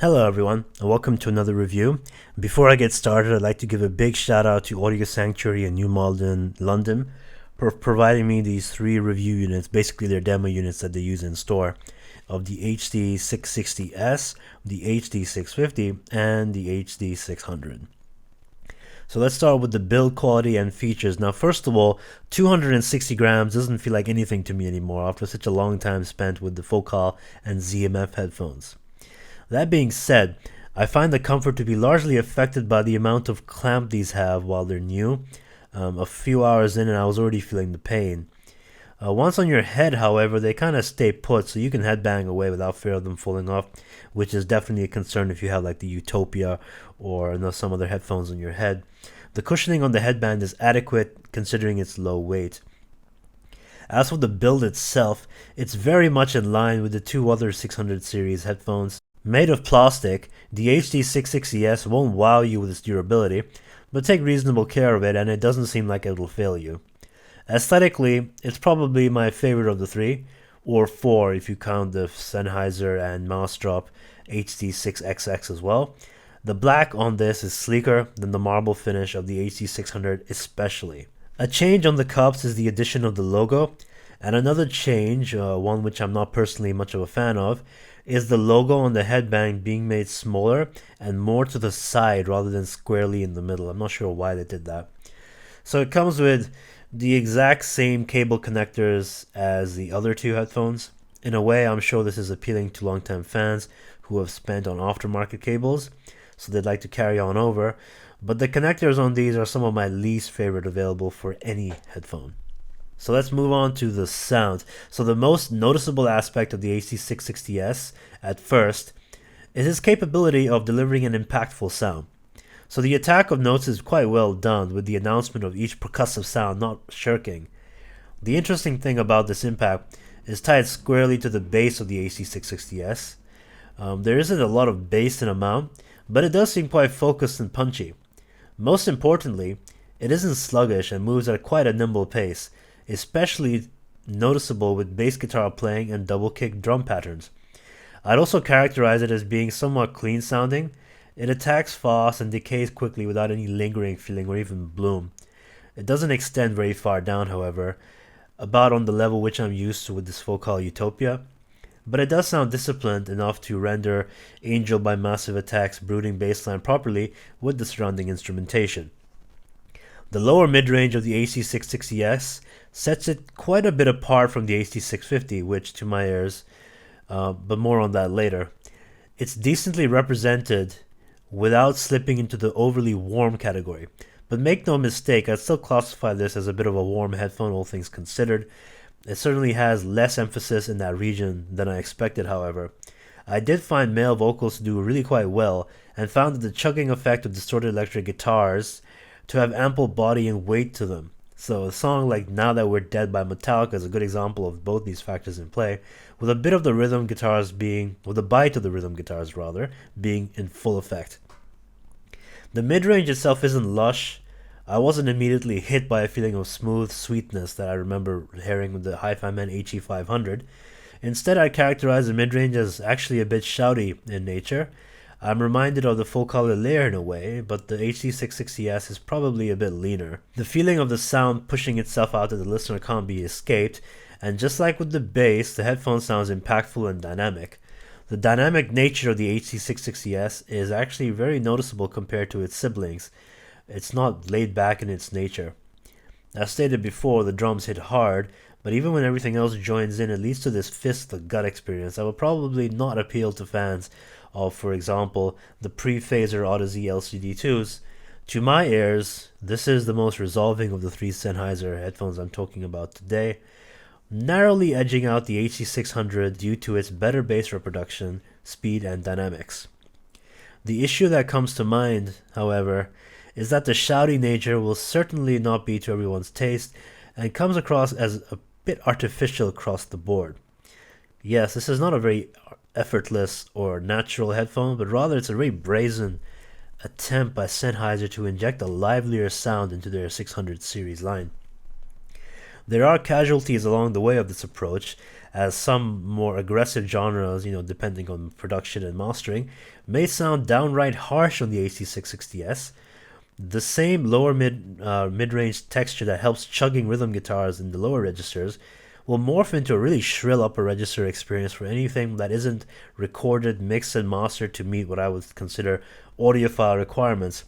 Hello everyone, and welcome to another review. Before I get started, I'd like to give a big shout out to Audio Sanctuary and New Malden, London, for providing me these three review units, basically their demo units that they use in store, of the HD660S, the HD650, and the HD600. So let's start with the build quality and features. Now, first of all, 260 grams doesn't feel like anything to me anymore after such a long time spent with the Focal and ZMF headphones. That being said, I find the comfort to be largely affected by the amount of clamp these have while they're new. A few hours in and I was already feeling the pain. Once on your head, however, they kind of stay put, so you can headbang away without fear of them falling off, which is definitely a concern if you have like the Utopia or some other headphones on your head. The cushioning on the headband is adequate considering its low weight. As for the build itself, it's very much in line with the two other 600 series headphones. Made of plastic, the HD660S won't wow you with its durability, but take reasonable care of it and it doesn't seem like it will fail you. Aesthetically, it's probably my favorite of the three, or four if you count the Sennheiser and Mousedrop HD6XX as well. The black on this is sleeker than the marble finish of the HD600 especially. A change on the cups is the addition of the logo, and another change, one which I'm not personally much of a fan of, is the logo on the headband being made smaller and more to the side rather than squarely in the middle. I'm not sure why they did that. So it comes with the exact same cable connectors as the other two headphones. In a way, I'm sure this is appealing to longtime fans who have spent on aftermarket cables, so they'd like to carry on over. But the connectors on these are some of my least favorite available for any headphone. So let's move on to the sound. So the most noticeable aspect of the HD660S at first is its capability of delivering an impactful sound. So the attack of notes is quite well done with the announcement of each percussive sound not shirking. The interesting thing about this impact is tied squarely to the bass of the HD660S. There isn't a lot of bass in amount, but it does seem quite focused and punchy. Most importantly, it isn't sluggish and moves at quite a nimble pace, especially noticeable with bass guitar playing and double kick drum patterns. I'd also characterize it as being somewhat clean sounding. It attacks fast and decays quickly without any lingering feeling or even bloom. It doesn't extend very far down, however, about on the level which I'm used to with this Focal Utopia, but it does sound disciplined enough to render Angel by Massive Attack's brooding bassline properly with the surrounding instrumentation. The lower mid-range of the HD660S sets it quite a bit apart from the HD650, which to my ears, but more on that later. It's decently represented without slipping into the overly warm category. But make no mistake, I'd still classify this as a bit of a warm headphone, all things considered. It certainly has less emphasis in that region than I expected, however. I did find male vocals to do really quite well, and found that the chugging effect of distorted electric guitars to have ample body and weight to them. So a song like Now That We're Dead by Metallica is a good example of both these factors in play, with a bit of the rhythm guitars being, with a bite of the rhythm guitars rather, being in full effect. The mid-range itself isn't lush. I wasn't immediately hit by a feeling of smooth sweetness that I remember hearing with the Hi-Fi Man HE500. Instead, I characterize the mid-range as actually a bit shouty in nature. I'm reminded of the Focal layer in a way, but the HD660S is probably a bit leaner. The feeling of the sound pushing itself out to the listener can't be escaped, and just like with the bass, the headphone sounds impactful and dynamic. The dynamic nature of the HD660S is actually very noticeable compared to its siblings. It's not laid back in its nature. As stated before, the drums hit hard, but even when everything else joins in, it leads to this fist to the gut experience that will probably not appeal to fans of, for example, the pre-phaser Odyssey LCD2s. To my ears, this is the most resolving of the three Sennheiser headphones I'm talking about today, narrowly edging out the HD600 due to its better bass reproduction, speed, and dynamics. The issue that comes to mind, however, is that the shouty nature will certainly not be to everyone's taste and comes across as a bit artificial across the board. Yes, this is not a very effortless or natural headphone, but rather it's a very brazen attempt by Sennheiser to inject a livelier sound into their 600 series line. There are casualties along the way of this approach, as some more aggressive genres, depending on production and mastering, may sound downright harsh on the HD660S. The same lower mid-range texture that helps chugging rhythm guitars in the lower registers will morph into a really shrill upper register experience for anything that isn't recorded, mixed, and mastered to meet what I would consider audiophile requirements.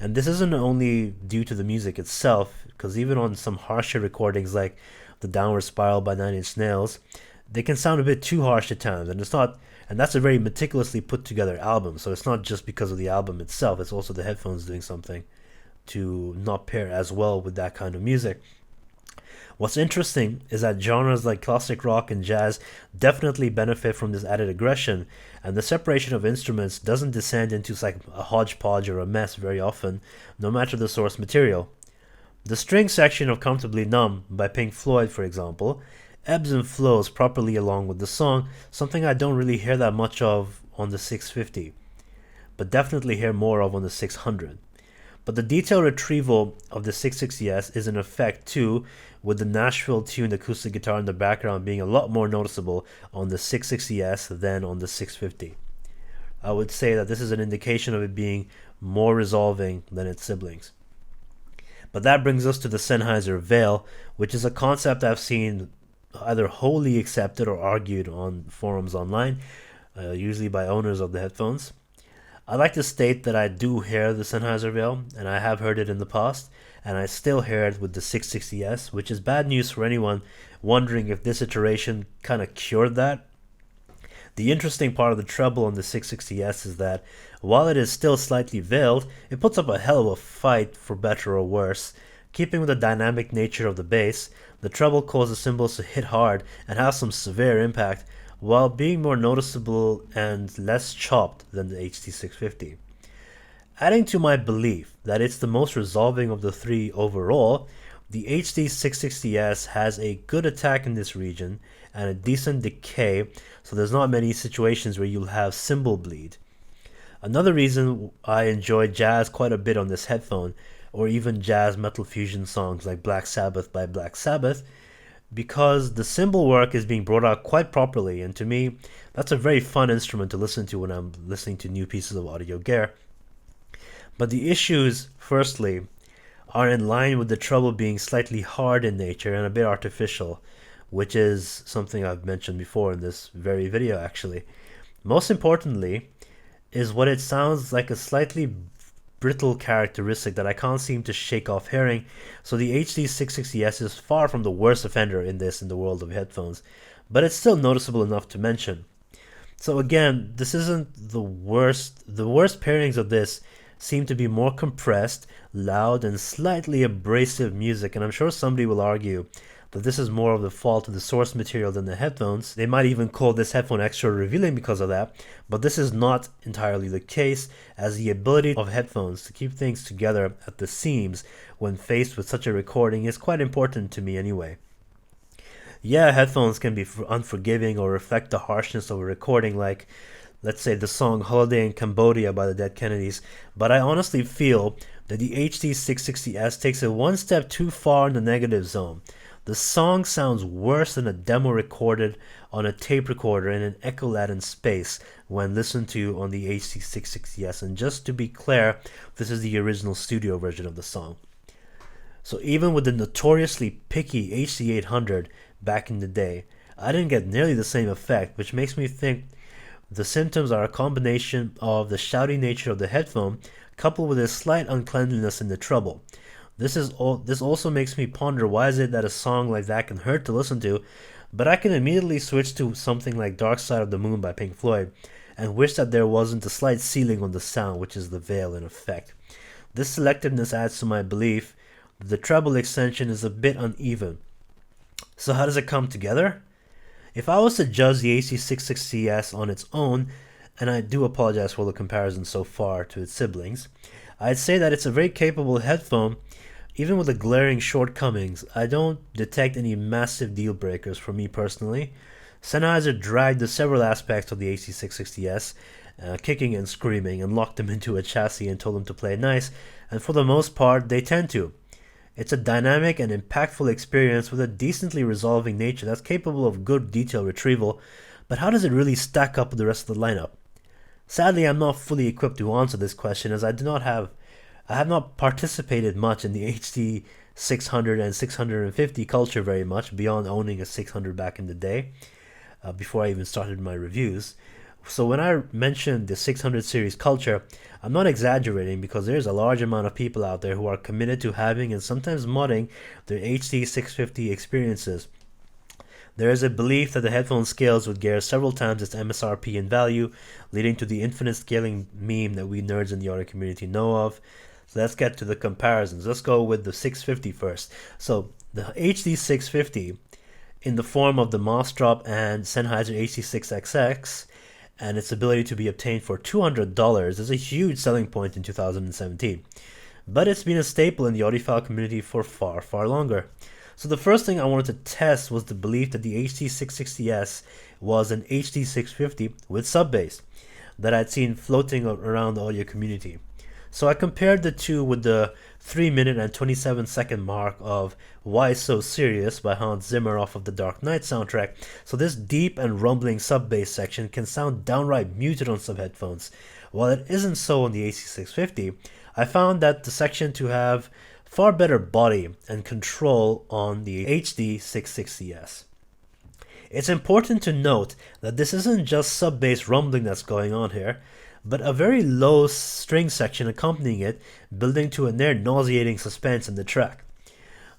And this isn't only due to the music itself, because even on some harsher recordings like The Downward Spiral by Nine Inch Nails, they can sound a bit too harsh at times, and that's a very meticulously put together album, so it's not just because of the album itself, it's also the headphones doing something to not pair as well with that kind of music. What's interesting is that genres like classic rock and jazz definitely benefit from this added aggression, and the separation of instruments doesn't descend into like a hodgepodge or a mess very often, no matter the source material. The string section of Comfortably Numb by Pink Floyd, for example, ebbs and flows properly along with the song, something I don't really hear that much of on the 650, but definitely hear more of on the 600. But the detail retrieval of the 660S is in effect too, with the Nashville-tuned acoustic guitar in the background being a lot more noticeable on the 660S than on the 650. I would say that this is an indication of it being more resolving than its siblings. But that brings us to the Sennheiser Veil, which is a concept I've seen either wholly accepted or argued on forums online, usually by owners of the headphones. I'd like to state that I do hear the Sennheiser Veil, and I have heard it in the past, and I still hear it with the 660S, which is bad news for anyone wondering if this iteration kind of cured that. The interesting part of the treble on the 660S is that, while it is still slightly veiled, it puts up a hell of a fight for better or worse. Keeping with the dynamic nature of the bass, the treble causes cymbals to hit hard and have some severe impact, while being more noticeable and less chopped than the HD650. Adding to my belief that it's the most resolving of the three overall, the HD660S has a good attack in this region and a decent decay, so there's not many situations where you'll have cymbal bleed. Another reason I enjoy jazz quite a bit on this headphone, or even jazz metal fusion songs like Black Sabbath by Black Sabbath, because the cymbal work is being brought out quite properly, and to me, that's a very fun instrument to listen to when I'm listening to new pieces of audio gear. But the issues, firstly, are in line with the treble being slightly hard in nature and a bit artificial, which is something I've mentioned before in this very video actually. Most importantly is what it sounds like a slightly brittle characteristic that I can't seem to shake off hearing, so the HD660S is far from the worst offender in the world of headphones, but it's still noticeable enough to mention. So again, this isn't the worst. The worst pairings of this seem to be more compressed, loud, and slightly abrasive music, and I'm sure somebody will argue that this is more of the fault of the source material than the headphones. They might even call this headphone extra revealing because of that, but this is not entirely the case, as the ability of headphones to keep things together at the seams when faced with such a recording is quite important to me anyway. Yeah, headphones can be unforgiving or reflect the harshness of a recording, like, let's say, the song Holiday in Cambodia by the Dead Kennedys, but I honestly feel that the HD660S takes it one step too far in the negative zone. The song sounds worse than a demo recorded on a tape recorder in an echo-laden space when listened to on the HD660S, and just to be clear, this is the original studio version of the song. So even with the notoriously picky HD800 back in the day, I didn't get nearly the same effect, which makes me think the symptoms are a combination of the shouty nature of the headphone coupled with a slight uncleanliness in the treble. This also makes me ponder, why is it that a song like that can hurt to listen to, but I can immediately switch to something like Dark Side of the Moon by Pink Floyd and wish that there wasn't a slight ceiling on the sound, which is the veil in effect. This selectiveness adds to my belief that the treble extension is a bit uneven. So how does it come together? If I was to judge the HD660S on its own, and I do apologize for the comparison so far to its siblings, I'd say that it's a very capable headphone. Even with the glaring shortcomings, I don't detect any massive deal breakers for me personally. Sennheiser dragged the several aspects of the HD660S, kicking and screaming, and locked them into a chassis and told them to play nice, and for the most part they tend to. It's a dynamic and impactful experience with a decently resolving nature that's capable of good detail retrieval, but how does it really stack up with the rest of the lineup? Sadly, I'm not fully equipped to answer this question as I have not participated much in the HD 600 and 650 culture very much beyond owning a 600 back in the day, before I even started my reviews. So when I mentioned the 600 series culture, I'm not exaggerating because there's a large amount of people out there who are committed to having and sometimes modding their HD650 experiences. There is a belief that the headphone scales would gear several times its MSRP in value, leading to the infinite scaling meme that we nerds in the audio community know of. So let's get to the comparisons. Let's go with the 650 first. So the HD650, in the form of the Mossdrop and Sennheiser HD660S, and its ability to be obtained for $200 is a huge selling point in 2017. But it's been a staple in the audiophile community for far, far longer. So the first thing I wanted to test was the belief that the HD660S was an HD650 with sub-bass that I'd seen floating around the audio community. So I compared the two with the 3-minute and 27-second mark of Why So Serious by Hans Zimmer off of the Dark Knight soundtrack. So this deep and rumbling sub-bass section can sound downright muted on some headphones. While it isn't so on the HD650, I found that the section to have far better body and control on the HD660S. It's important to note that this isn't just sub-bass rumbling that's going on here, but a very low string section accompanying it, building to a near nauseating suspense in the track.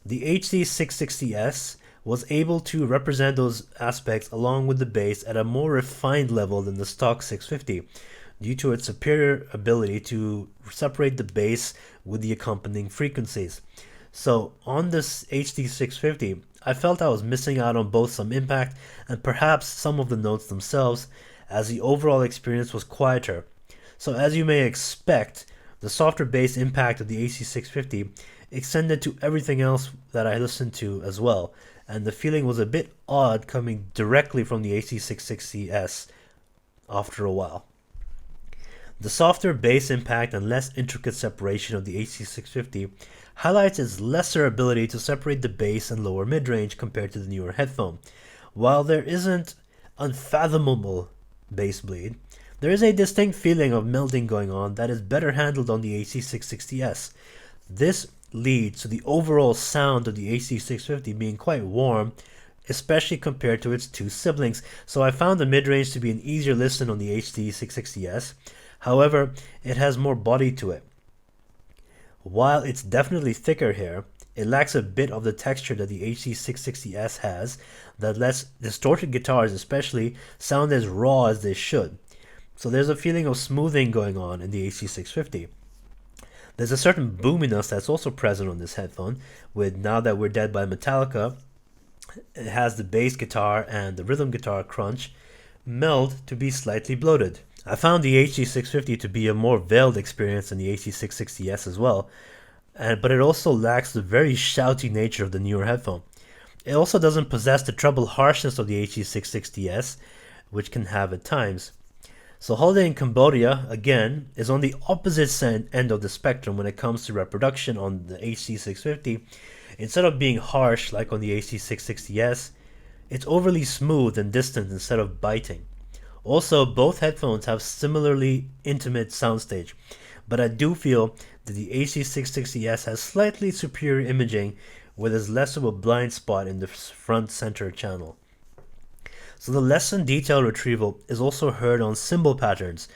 The HD660S was able to represent those aspects along with the bass at a more refined level than the stock 650, due to its superior ability to separate the bass with the accompanying frequencies. So on this HD650, I felt I was missing out on both some impact and perhaps some of the notes themselves, as the overall experience was quieter. So as you may expect, the softer bass impact of the HD650 extended to everything else that I listened to as well, and the feeling was a bit odd coming directly from the HD660S after a while. The softer bass impact and less intricate separation of the HD650 highlights its lesser ability to separate the bass and lower mid-range compared to the newer headphone. While there isn't unfathomable bass bleed, there is a distinct feeling of melding going on that is better handled on the HD660S. This leads to the overall sound of the HD650 being quite warm, especially compared to its two siblings, so I found the mid-range to be an easier listen on the HD660S. However, it has more body to it. While it's definitely thicker here, it lacks a bit of the texture that the HD660S has that lets distorted guitars especially sound as raw as they should. So there's a feeling of smoothing going on in the HD650. There's a certain boominess that's also present on this headphone, with Now That We're Dead by Metallica. It has the bass guitar and the rhythm guitar crunch meld to be slightly bloated. I found the HD650 to be a more veiled experience than the HD660S as well, but it also lacks the very shouty nature of the newer headphone. It also doesn't possess the treble harshness of the HD660S, which can have at times. So Holiday in Cambodia, again, is on the opposite end of the spectrum when it comes to reproduction on the HD650. Instead of being harsh like on the HD660S, it's overly smooth and distant instead of biting. Also, both headphones have similarly intimate soundstage, but I do feel that the HD660S has slightly superior imaging where there's less of a blind spot in the front center channel. So the lesson detail retrieval is also heard on cymbal patterns.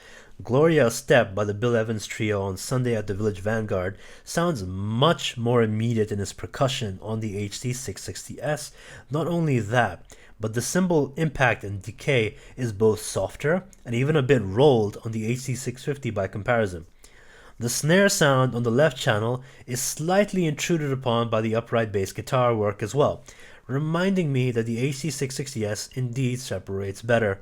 Gloria Step by the Bill Evans Trio on Sunday at the Village Vanguard sounds much more immediate in its percussion on the HD660S. Not only that, but the cymbal impact and decay is both softer and even a bit rolled on the HD650 by comparison. The snare sound on the left channel is slightly intruded upon by the upright bass guitar work as well, reminding me that the HD660S indeed separates better.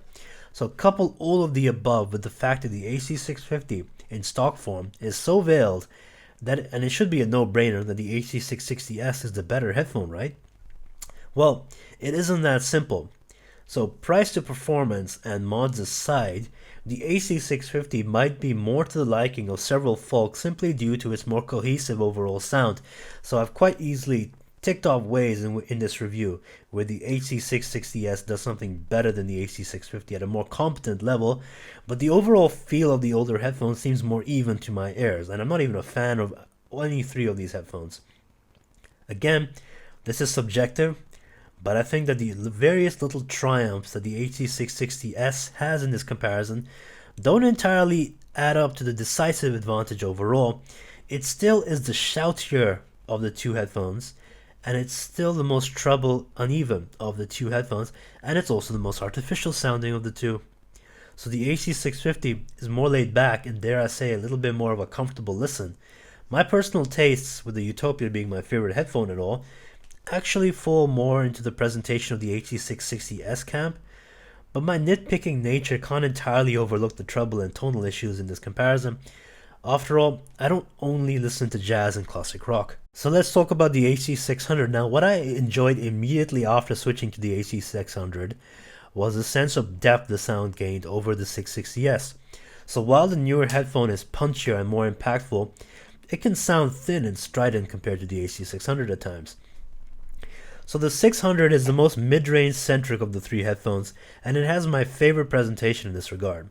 So couple all of the above with the fact that the HD650 in stock form is so veiled that, and it should be a no-brainer that the HD660S is the better headphone, right? Well, it isn't that simple. So price to performance and mods aside, the AC650 might be more to the liking of several folks simply due to its more cohesive overall sound. So I've quite easily ticked off ways in this review where the HD660S does something better than the HD650 at a more competent level, but the overall feel of the older headphones seems more even to my ears, and I'm not even a fan of any three of these headphones. Again, this is subjective, but I think that the various little triumphs that the HD660S has in this comparison don't entirely add up to the decisive advantage overall. It still is the shoutier of the two headphones, and it's still the most treble uneven of the two headphones, and it's also the most artificial sounding of the two. So the HD650 is more laid back and, dare I say, a little bit more of a comfortable listen. My personal tastes, with the Utopia being my favorite headphone at all, actually fall more into the presentation of the HD660S camp, but my nitpicking nature can't entirely overlook the treble and tonal issues in this comparison. After all, I don't only listen to jazz and classic rock. So let's talk about the HD600 now. What I enjoyed immediately after switching to the HD600 was the sense of depth the sound gained over the 660S. So while the newer headphone is punchier and more impactful, it can sound thin and strident compared to the HD600 at times. So the 600 is the most mid-range centric of the three headphones, and it has my favorite presentation in this regard.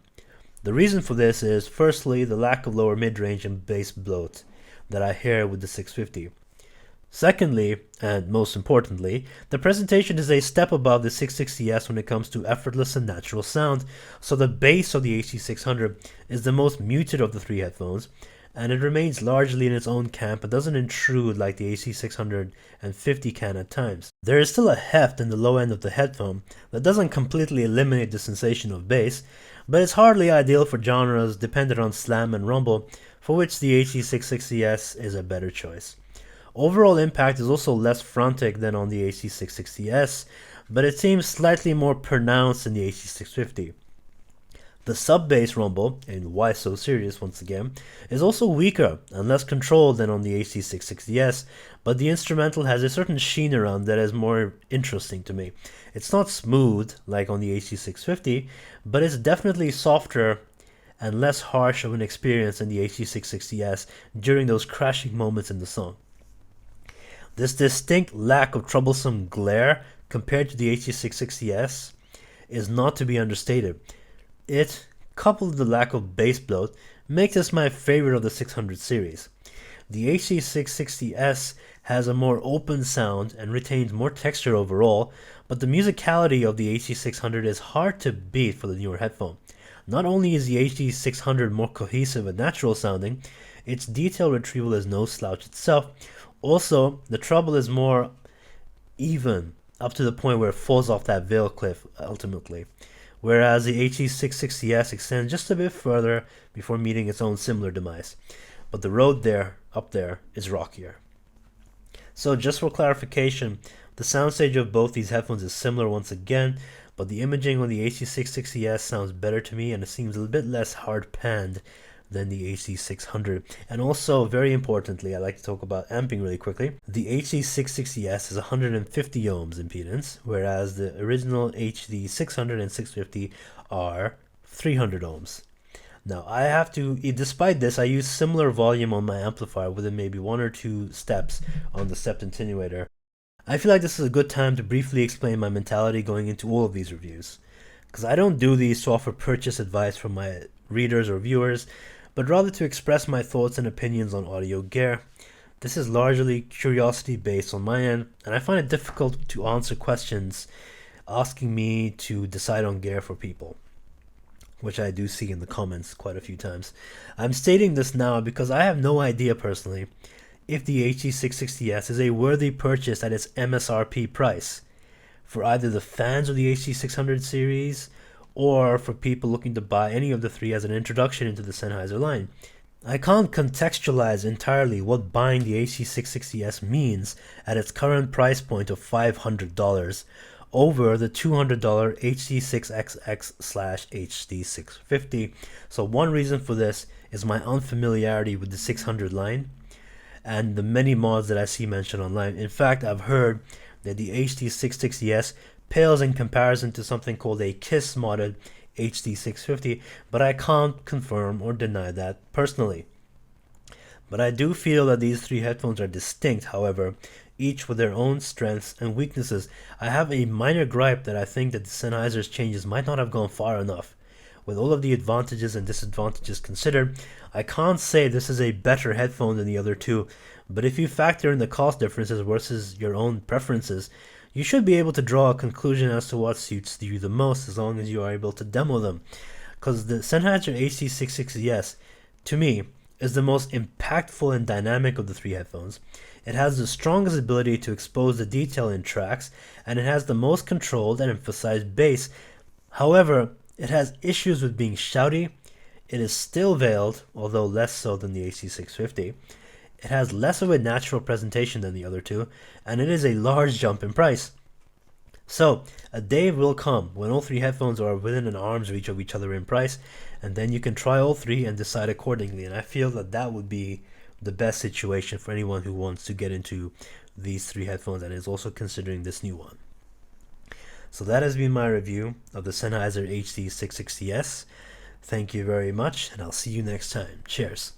The reason for this is, firstly, the lack of lower mid-range and bass bloat that I hear with the 650. Secondly, and most importantly, the presentation is a step above the 660S when it comes to effortless and natural sound, so the bass of the HD600 is the most muted of the three headphones, and it remains largely in its own camp and doesn't intrude like the HD650 can at times. There is still a heft in the low end of the headphone that doesn't completely eliminate the sensation of bass, but it's hardly ideal for genres dependent on slam and rumble, for which the HD660S is a better choice. Overall impact is also less frantic than on the HD660S, but it seems slightly more pronounced in the HD650. The sub-bass rumble, and why so serious once again, is also weaker and less controlled than on the HD660S, but the instrumental has a certain sheen around that is more interesting to me. It's not smooth like on the HD650, but it's definitely softer and less harsh of an experience than the HD660S during those crashing moments in the song. This distinct lack of troublesome glare compared to the HD660S is not to be understated. It, coupled with the lack of bass bloat, makes this my favorite of the 600 series. The HD660S has a more open sound and retains more texture overall, but the musicality of the HD600 is hard to beat for the newer headphone. Not only is the HD600 more cohesive and natural sounding, its detail retrieval is no slouch itself. Also, the treble is more even, up to the point where it falls off that veil cliff ultimately, whereas the HD660S extends just a bit further before meeting its own similar demise. But the road up there, is rockier. So just for clarification, the soundstage of both these headphones is similar once again, but the imaging on the HD660S sounds better to me and it seems a little bit less hard-panned than the HD600. And also, very importantly, I like to talk about amping really quickly. The HD660S is 150 ohms impedance, whereas the original HD600 and 650 are 300 ohms. Now, I have to, despite this, I use similar volume on my amplifier within maybe one or two steps on the stepped attenuator. I feel like this is a good time to briefly explain my mentality going into all of these reviews, because I don't do these to offer purchase advice from my readers or viewers, but rather to express my thoughts and opinions on audio gear. This is largely curiosity based on my end, and I find it difficult to answer questions asking me to decide on gear for people, which I do see in the comments quite a few times. I'm stating this now because I have no idea personally if the HD660S is a worthy purchase at its MSRP price for either the fans of the HD600 series or for people looking to buy any of the three as an introduction into the Sennheiser line. I can't contextualize entirely what buying the HD660S means at its current price point of $500 over the $200 HD6XX/HD650. So one reason for this is my unfamiliarity with the 600 line and the many mods that I see mentioned online. In fact, I've heard that the HD660S pales in comparison to something called a KISS modded HD650, but I can't confirm or deny that personally. But I do feel that these three headphones are distinct, however, each with their own strengths and weaknesses. I have a minor gripe that I think that the Sennheiser's changes might not have gone far enough. With all of the advantages and disadvantages considered, I can't say this is a better headphone than the other two, but if you factor in the cost differences versus your own preferences, you should be able to draw a conclusion as to what suits you the most as long as you are able to demo them. Because the Sennheiser HD660S, to me, is the most impactful and dynamic of the three headphones. It has the strongest ability to expose the detail in tracks, and it has the most controlled and emphasized bass. However, it has issues with being shouty. It is still veiled, although less so than the HD650. It has less of a natural presentation than the other two, and it is a large jump in price. So, a day will come when all three headphones are within an arm's reach of each other in price, and then you can try all three and decide accordingly. And I feel that that would be the best situation for anyone who wants to get into these three headphones and is also considering this new one. So that has been my review of the Sennheiser HD660S. Thank you very much, and I'll see you next time. Cheers.